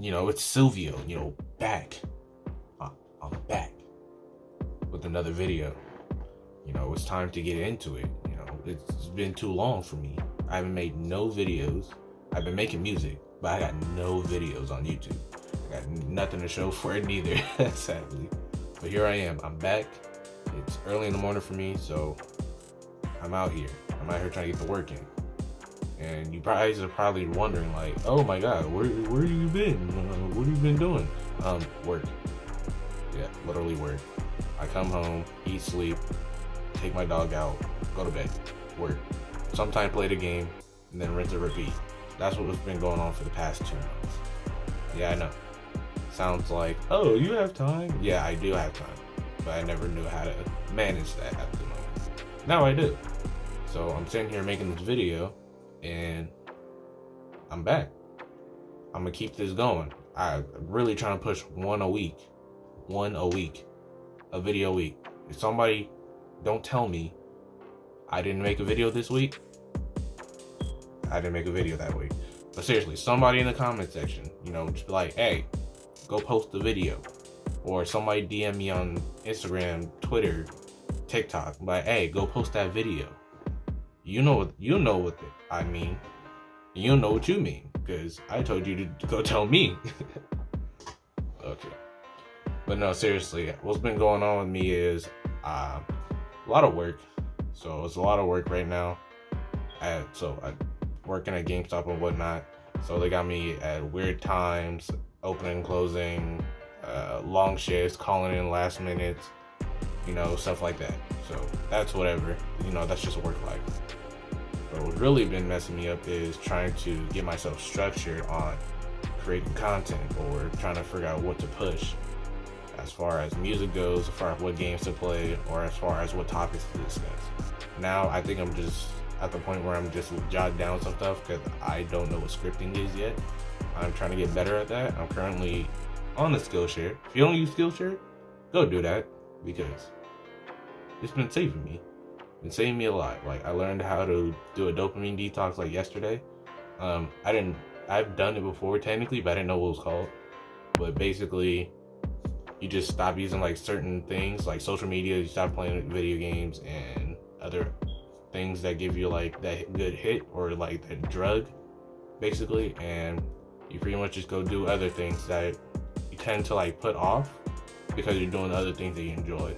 it's Silvio, back. I'm back with another video. It's time to get into it. It's been too long for me. I haven't made no videos. I've been making music, but I got no videos on YouTube. I got nothing to show for it neither, sadly. But here I am. I'm back. It's early in the morning for me, so I'm out here. I'm out here trying to get the work in. And you guys are probably wondering, like, oh my god, where you been? What have you been doing? Work. Yeah, literally work. I come home, eat, sleep, take my dog out, go to bed, work. Sometimes play the game, and then rinse and repeat. That's what's been going on for the past 2 months. Yeah, I know. Sounds like, oh, you have time? Yeah, I do have time. But I never knew how to manage that at the moment. Now I do. So I'm sitting here making this video, and I'm back. I'm gonna keep this going. I'm really trying to push one a week, a video a week. If somebody don't tell me I didn't make a video this week, I didn't make a video that week. But seriously, somebody in the comment section, just be like, hey, go post the video. Or somebody DM me on Instagram, Twitter, TikTok, like, hey, go post that video. You know what I mean. You know what you mean, because I told you to go tell me. Okay. But no, seriously, what's been going on with me is a lot of work. So it's a lot of work right now. I'm working at GameStop and whatnot. So they got me at weird times, opening and closing, long shifts, calling in last minutes, stuff like that. So that's whatever. That's just work life. But what's really been messing me up is trying to get myself structured on creating content or trying to figure out what to push as far as music goes, as far as what games to play, or as far as what topics to discuss. Now I think I'm just at the point where I'm just jotting down some stuff because I don't know what scripting is yet. I'm trying to get better at that. I'm currently on the Skillshare. If you don't use Skillshare, go do that, because it's been saving me. It's saving me a lot. Like, I learned how to do a dopamine detox like yesterday. I've done it before technically, but I didn't know what it was called. But basically, you just stop using like certain things, like social media, you stop playing video games and other things that give you like that good hit or like that drug, basically, and you pretty much just go do other things that you tend to like put off because you're doing other things that you enjoy.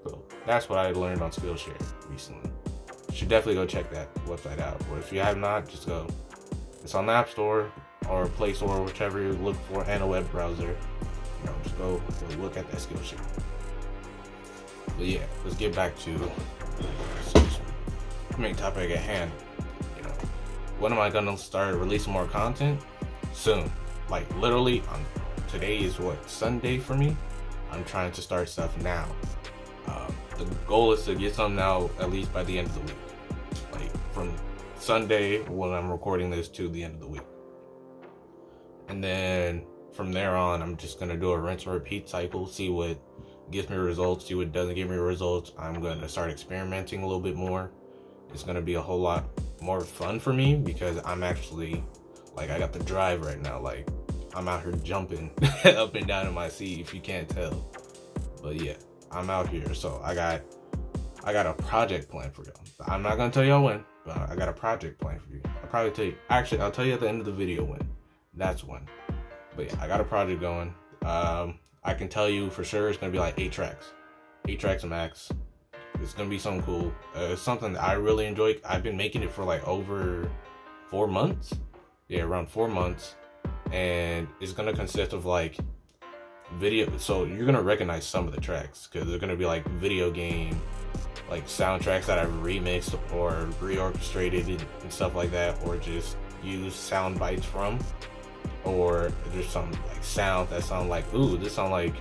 So that's what I learned on Skillshare recently. You should definitely go check that website out. Or if you have not, just go. It's on the App Store or Play Store, whichever you look for, and a web browser. Just go look at that Skillshare. But yeah, let's get back to the main topic at hand. When am I gonna start releasing more content? Soon. Like literally, today is Sunday for me. I'm trying to start stuff now. The goal is to get something out at least by the end of the week. Like from Sunday when I'm recording this to the end of the week. And then from there on, I'm just gonna do a rinse and repeat cycle, see what gives me results, see what doesn't give me results. I'm gonna start experimenting a little bit more. It's gonna be a whole lot more fun for me because I'm actually, like, I got the drive right now. Like, I'm out here jumping up and down in my seat, if you can't tell. But yeah, I'm out here. So I got a project plan for y'all. I'm not gonna tell y'all when, but I got a project plan for you. I'll probably tell you. Actually, I'll tell you at the end of the video when. That's when. But yeah, I got a project going. I can tell you for sure it's gonna be like 8 tracks. 8 tracks max. It's gonna be something cool. It's something that I really enjoy. I've been making it for like over 4 months. Yeah, around 4 months. And it's gonna consist of like video. So you're gonna recognize some of the tracks because they're gonna be like video game, like soundtracks that I've remixed or reorchestrated and stuff like that, or just use sound bites from. Or there's some like sound that sound like, ooh, this sound like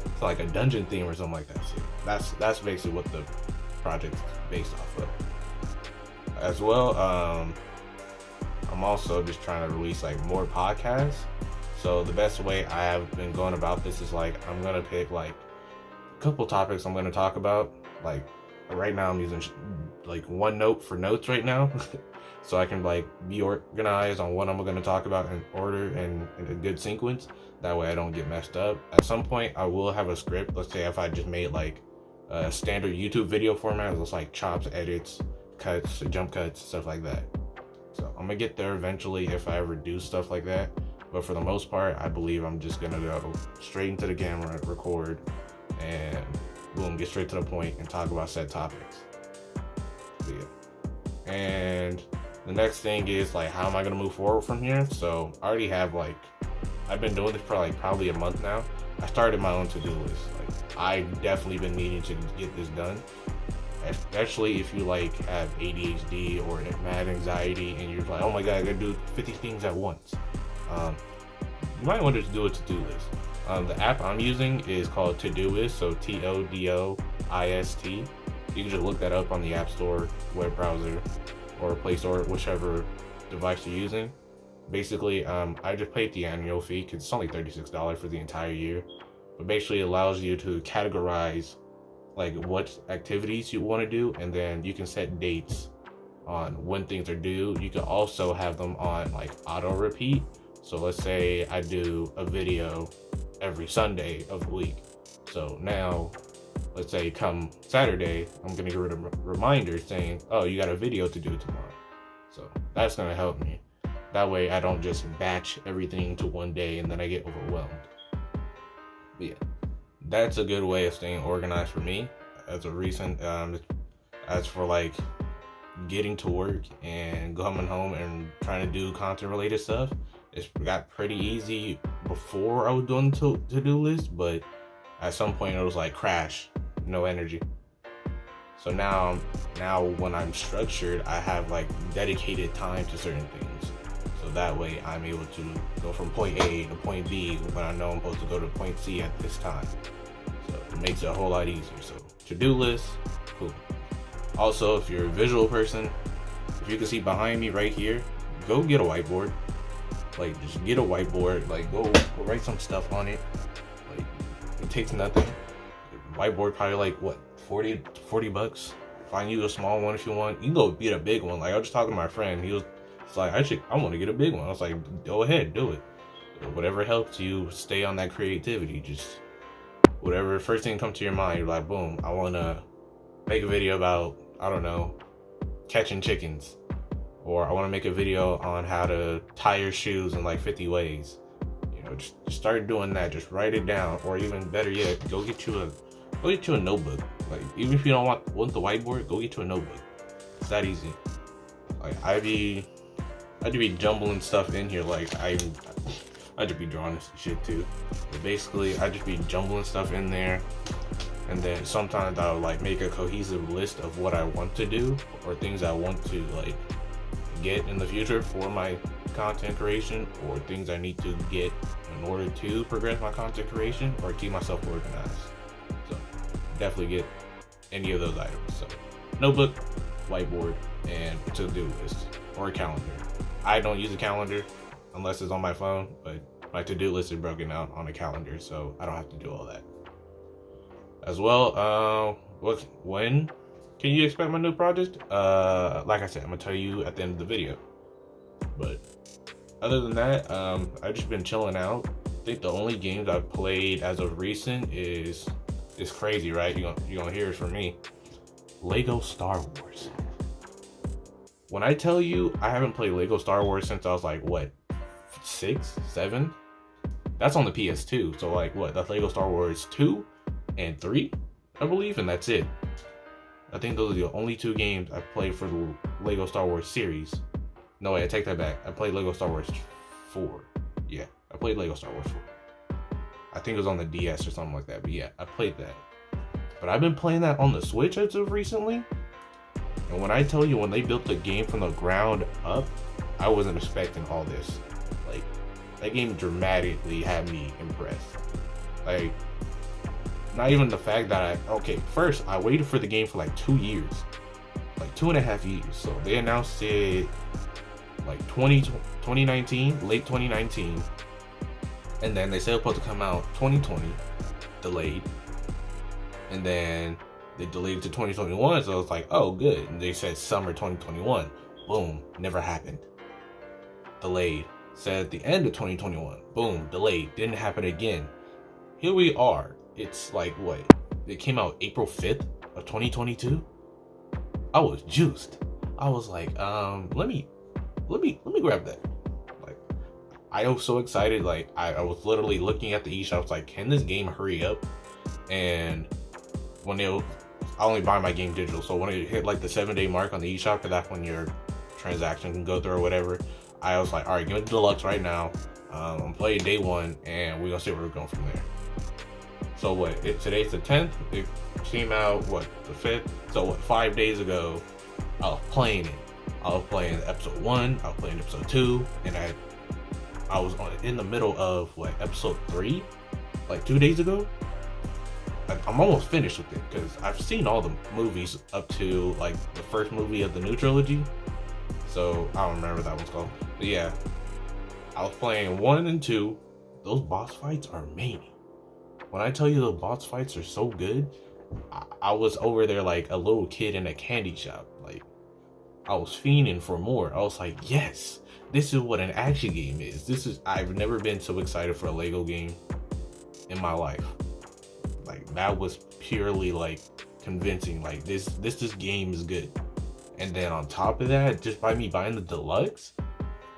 it's like a dungeon theme or something like that. So that's basically what the project's based off of. As well, I'm also just trying to release like more podcasts. So the best way I have been going about this is like I'm gonna pick like a couple topics I'm gonna talk about. Like right now I'm using like OneNote for notes right now. so I can like be organized on what I'm going to talk about in order and in a good sequence. That way I don't get messed up. At some point I will have a script. Let's say if I just made like a standard YouTube video format, it looks like chops, edits, cuts, jump cuts, stuff like that. So I'm gonna get there eventually if I ever do stuff like that. But for the most part, I believe I'm just gonna go straight into the camera, record, and boom, get straight to the point and talk about said topics. So, yeah. And the next thing is like, how am I gonna move forward from here? So I already have like, I've been doing this for like probably a month now. I started my own to-do list. Like, I've definitely been needing to get this done. Especially if you like have ADHD or mad anxiety and you're like, oh my god, I gotta do 50 things at once. You might want to do a to-do list. The app I'm using is called Todoist, so Todoist. You can just look that up on the App Store, web browser, or Play Store, whichever device you're using. Basically, I just paid the annual fee because it's only $36 for the entire year. But basically, it allows you to categorize like what activities you want to do, and then you can set dates on when things are due. You can also have them on like auto repeat. So let's say I do a video every Sunday of the week. So now, let's say come Saturday, I'm gonna get a reminder saying, oh, you got a video to do tomorrow. So that's gonna help me. That way I don't just batch everything to one day and then I get overwhelmed. But yeah, that's a good way of staying organized for me. As a recent, as for like getting to work and coming home and trying to do content related stuff, it's got pretty easy before I was doing to-do list, but at some point it was like crash, no energy. So now when I'm structured, I have like dedicated time to certain things. So that way I'm able to go from point A to point B when I know I'm supposed to go to point C at this time. So it makes it a whole lot easier. So to-do list, cool. Also, if you're a visual person, if you can see behind me right here, go get a whiteboard. Like, just get a whiteboard, like go write some stuff on it. Like, it takes nothing. Whiteboard probably like what, 40 bucks. Find you a small one if you want. You can go get a big one. Like, I was just talking to my friend, he was like, I want to get a big one. I was like, go ahead, do it. Whatever helps you stay on that creativity, just whatever first thing comes to your mind, you're like, boom, I want to make a video about, I don't know, catching chickens. Or I want to make a video on how to tie your shoes in like 50 ways. You know, just start doing that. Just write it down. Or even better yet, go get you a notebook. Like, even if you don't want the whiteboard, go get you a notebook. It's that easy. Like, I just be jumbling stuff in here. Like, I just be drawing this shit too. But basically, I just be jumbling stuff in there. And then sometimes I'll like make a cohesive list of what I want to do or things I want to like get in the future for my content creation, or things I need to get in order to progress my content creation or keep myself organized. So definitely get any of those items. So notebook, whiteboard, and to-do list or a calendar. I don't use a calendar unless it's on my phone, but my to-do list is broken out on a calendar, so I don't have to do all that. As well, when can you expect my new project? Like I said, I'm gonna tell you at the end of the video. But other than that, I've just been chilling out. I think the only games I've played as of recent is crazy, right? You're gonna hear it from me. Lego Star Wars. When I tell you I haven't played Lego Star Wars since I was like, what, 6, 7? That's on the PS2. So like, what, that's Lego Star Wars 2 and 3, I believe, and that's it. I think those are the only 2 games I've played for the Lego Star Wars series. No, wait, I take that back. I played Lego Star Wars 4. Yeah, I played Lego Star Wars 4. I think it was on the DS or something like that. But yeah, I played that. But I've been playing that on the Switch as of recently. And when I tell you, when they built the game from the ground up, I wasn't expecting all this. Like, that game dramatically had me impressed. Like, not even the fact that first I waited for the game for like 2 years, like 2.5 years. So they announced it like 2019, late 2019, and then they said it was supposed to come out 2020, delayed, and then they delayed it to 2021. So it's like, oh, good. And they said summer 2021. Boom, never happened. Delayed. Said at the end of 2021. Boom, delayed. Didn't happen again. Here we are. It's like what? It came out April 5th of 2022. I was juiced. I was like, let me grab that. Like, I was so excited. Like, I was literally looking at the eShop. I was like, can this game hurry up? And when I only buy my game digital, so when it hit like the 7-day mark on the eShop, because that's when your transaction can go through or whatever, I was like, all right, give me the deluxe right now. I'm playing day one, and we're gonna see where we're going from there. So what? Today's the 10th. It came out the 5th. So 5 days ago, I was playing it. I was playing episode 1. I was playing episode 2, and I was in the middle of episode 3, like 2 days ago. I'm almost finished with it because I've seen all the movies up to like the first movie of the new trilogy. So I don't remember what that one's called. But yeah, I was playing 1 and 2. Those boss fights are amazing. When I tell you the boss fights are so good, I was over there like a little kid in a candy shop. Like, I was fiending for more. I was like, yes, this is what an action game is. I've never been so excited for a Lego game in my life. Like, that was purely like convincing. Like, this game is good. And then on top of that, just by me buying the deluxe,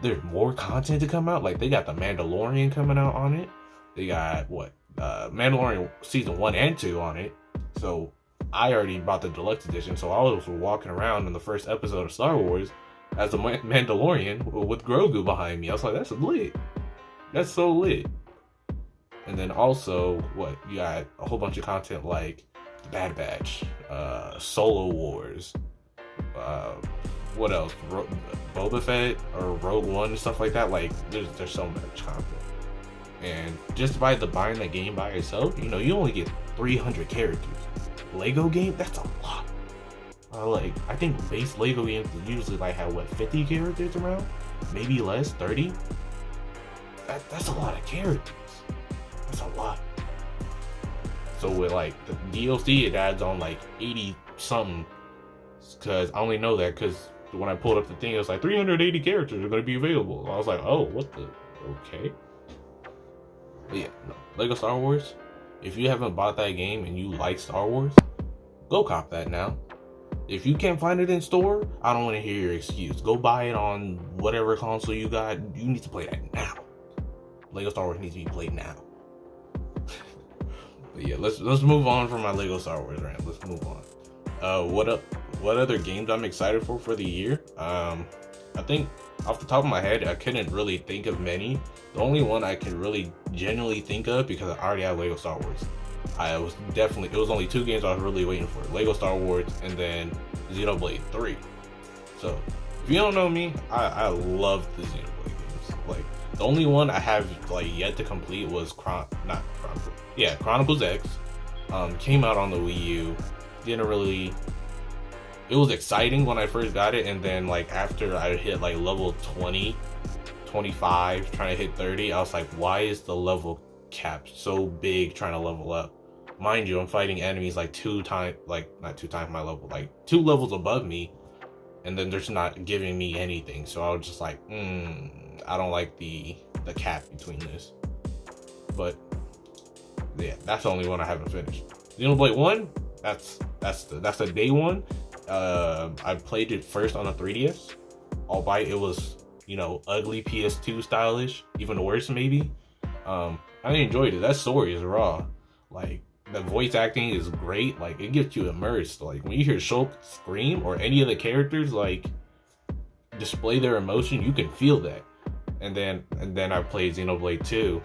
there's more content to come out. Like, they got the Mandalorian coming out on it. They got Mandalorian season 1 and 2 on it. So I already bought the deluxe edition. So I was walking around in the first episode of Star Wars as a Mandalorian with Grogu behind me. I was like, that's lit. That's so lit. And then also, you got a whole bunch of content like the Bad Batch, Solo Wars, what else? Boba Fett or Rogue One and stuff like that. Like, there's so much content. And just by buying the game by yourself, you only get 300 characters. Lego game, that's a lot. I think base Lego games usually have 50 characters around, maybe less, 30. That's a lot of characters. That's a lot. So with the DLC, it adds on 80 something. Because I only know that because when I pulled up the thing, it was 380 characters are going to be available. I was like, oh, what the? Okay. But yeah, no. Lego Star Wars, if you haven't bought that game and you like Star Wars, go cop that now. If you can't find it in store, I don't want to hear your excuse. Go buy it on whatever console you got. You need to play that now. Lego Star Wars needs to be played now. But yeah, let's move on from my Lego Star Wars rant. Let's move on. What other games I'm excited for the year? I think off the top of my head, I couldn't really think of many. The only one I can really genuinely think of, because I already have Lego Star Wars. It was only 2 games I was really waiting for. Lego Star Wars and then Xenoblade 3. So, if you don't know me, I love the Xenoblade games. The only one I have yet to complete was Chronicles X. Came out on the Wii U. It was exciting when I first got it, and then after I hit level 20, 25, trying to hit 30, I was like, why is the level cap so big trying to level up? Mind you, I'm fighting enemies not 2 times my level, 2 levels above me, and then they're just not giving me anything. So I was just like, I don't like the cap between this. But yeah, that's the only one I haven't finished. Xenoblade 1, that's the day one. I played it first on a 3DS, albeit it was, ugly PS2 stylish, even worse maybe. I enjoyed it. That story is raw. The voice acting is great. It gets you immersed. When you hear Shulk scream or any of the characters display their emotion, you can feel that. And then I played Xenoblade 2.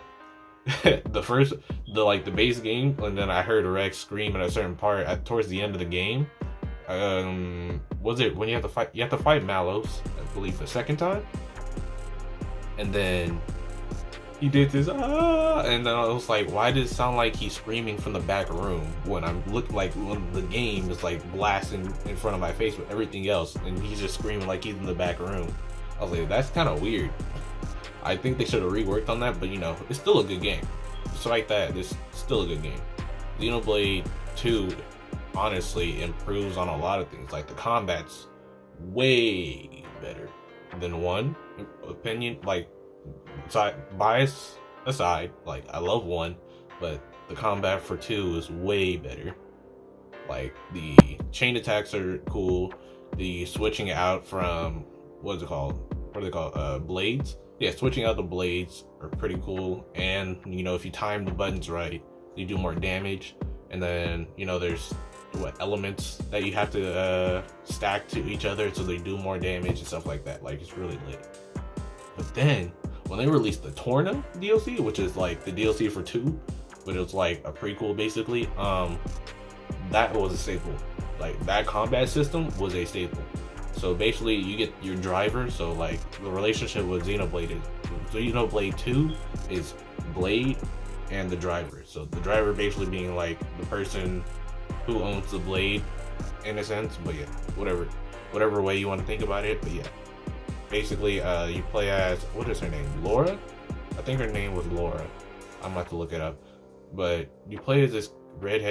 the base game, and then I heard Rex scream at a certain part towards the end of the game. Was it when you have to fight Malos, I believe, the second time? And then he did this, and then I was like, why does it sound like he's screaming from the back room when when the game is blasting in front of my face with everything else, and he's just screaming like he's in the back room? I was like, that's kind of weird. I think they should have reworked on that, but it's still a good game. Despite that, it's still a good game. Xenoblade 2 honestly improves on a lot of things. The combat's way better than 1. Opinion, like, bias aside, like, I love 1, but the combat for 2 is way better. Like, the chain attacks are cool. The switching out from, what are they called? Blades? Yeah, switching out the blades are pretty cool. And, you know, if you time the buttons right, you do more damage. And then, you know, there's elements that you have to stack to each other so they do more damage and stuff like that. Like, it's really lit. But then when they released the Torna DLC, which is like the DLC for 2, but it was like a prequel basically, that was a staple. Like, that combat system was a staple. So basically you get your driver. So like the relationship with Xenoblade 2 is Blade and the driver. So the driver basically being like the person who owns the blade in a sense. But yeah, whatever way you want to think about it. But yeah, basically you play as, what is her name, Laura? I think her name was Laura. I'm about to look it up. But you play as this red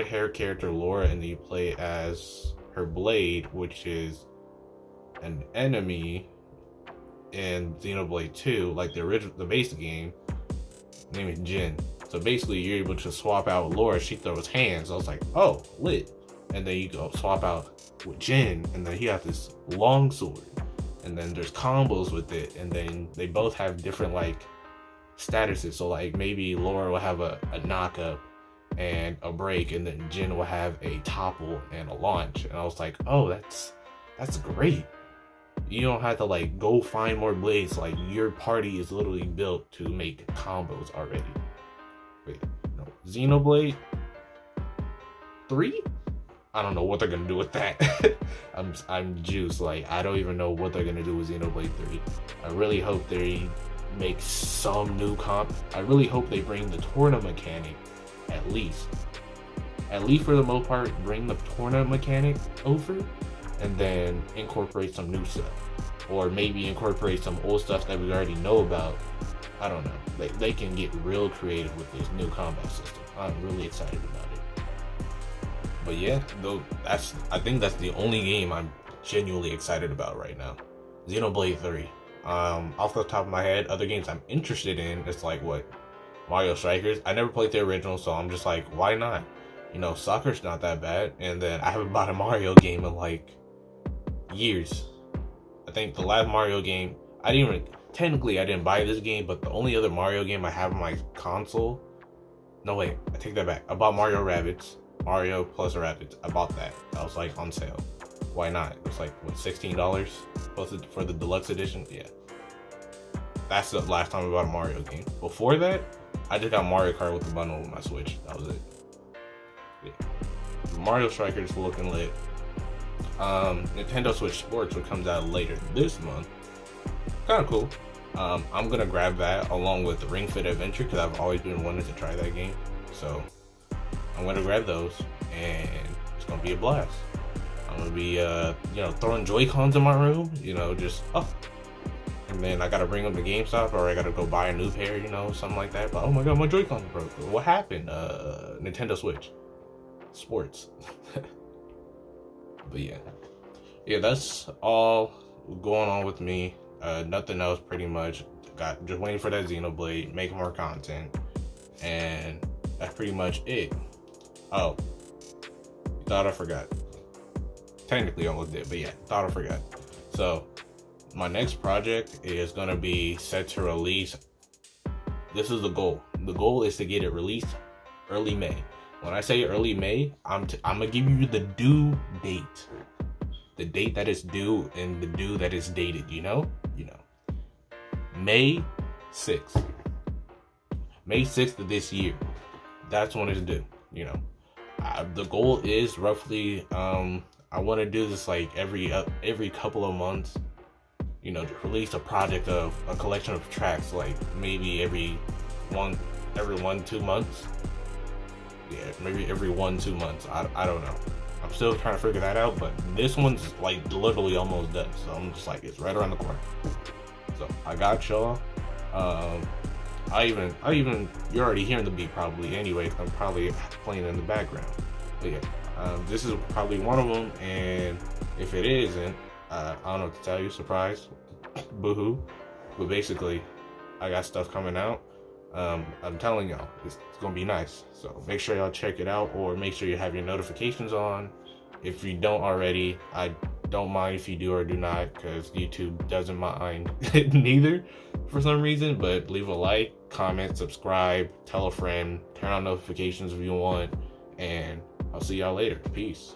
hair character, Laura, and then you play as her blade, which is an enemy in Xenoblade 2, like the base game. Her name is Jin. So basically you're able to swap out with Laura. She throws hands. I was like, oh, lit. And then you go swap out with Jin, and then he has this long sword, and then there's combos with it, and then they both have different like statuses. So like maybe Laura will have a knock up and a break, and then Jin will have a topple and a launch. And I was like, oh, that's great. You don't have to like go find more blades. Like, your party is literally built to make combos already. Wait, no, Xenoblade 3? I don't know what they're gonna do with that. I'm juiced. Like, I don't even know what they're gonna do with Xenoblade 3. I really hope they make some new comp. I really hope they bring the Torna mechanic, at least for the most part, bring the Torna mechanic over, and then incorporate some new stuff, or maybe incorporate some old stuff that we already know about. I don't know. They can get real creative with this new combat system. I'm really excited about it. But yeah, though, I think that's the only game I'm genuinely excited about right now. Xenoblade 3. Off the top of my head, other games I'm interested in, it's like, what, Mario Strikers. I never played the original, so I'm just like, why not? You know, soccer's not that bad. And then I haven't bought a Mario game in like years. I think the last Mario game, I didn't buy this game, but the only other Mario game I have on my console, no wait, I take that back. I bought Mario plus Rabbids. I bought that. That was like on sale. Why not? It was like, what, $16 for the deluxe edition? Yeah. That's the last time I bought a Mario game. Before that, I just got Mario Kart with the bundle with my Switch. That was it. Yeah. Mario Strikers looking lit. Nintendo Switch Sports, which comes out later this month. Kind of cool. I'm gonna grab that along with Ring Fit Adventure because I've always been wanting to try that game. So I'm gonna grab those, and it's gonna be a blast. I'm gonna be throwing Joy-Cons in my room, just and then I gotta bring them to GameStop, or I gotta go buy a new pair, something like that. But oh my god, my Joy-Cons broke. What happened? Nintendo Switch Sports. But yeah, that's all going on with me. Nothing else, pretty much. Just waiting for that Xenoblade, make more content, and that's pretty much it. Oh, thought I forgot. Technically almost did, but yeah, thought I forgot. So my next project is gonna be set to release. This is the goal. The goal is to get it released early May. When I say early May, I'm gonna give you the due date. The date that is due and the due that is dated, May 6th. May 6th of this year. That's when it's due, The goal is roughly, I want to do this like every couple of months, to release a project of a collection of tracks, like maybe every 1-2 months. Yeah, maybe every 1-2 months. I don't know. I'm still trying to figure that out, but this one's like literally almost done. So I'm just like, it's right around the corner. So I got y'all. I even you're already hearing the beat probably anyway. I'm probably playing in the background. But yeah, this is probably one of them. And if it isn't, I don't know what to tell you. Surprise. Boo-hoo. But basically, I got stuff coming out. I'm telling y'all, it's gonna be nice. So make sure y'all check it out, or make sure you have your notifications on. If you don't already, I don't mind if you do or do not, because YouTube doesn't mind neither for some reason. But leave a like, comment, subscribe, tell a friend, turn on notifications if you want, and I'll see y'all later. Peace.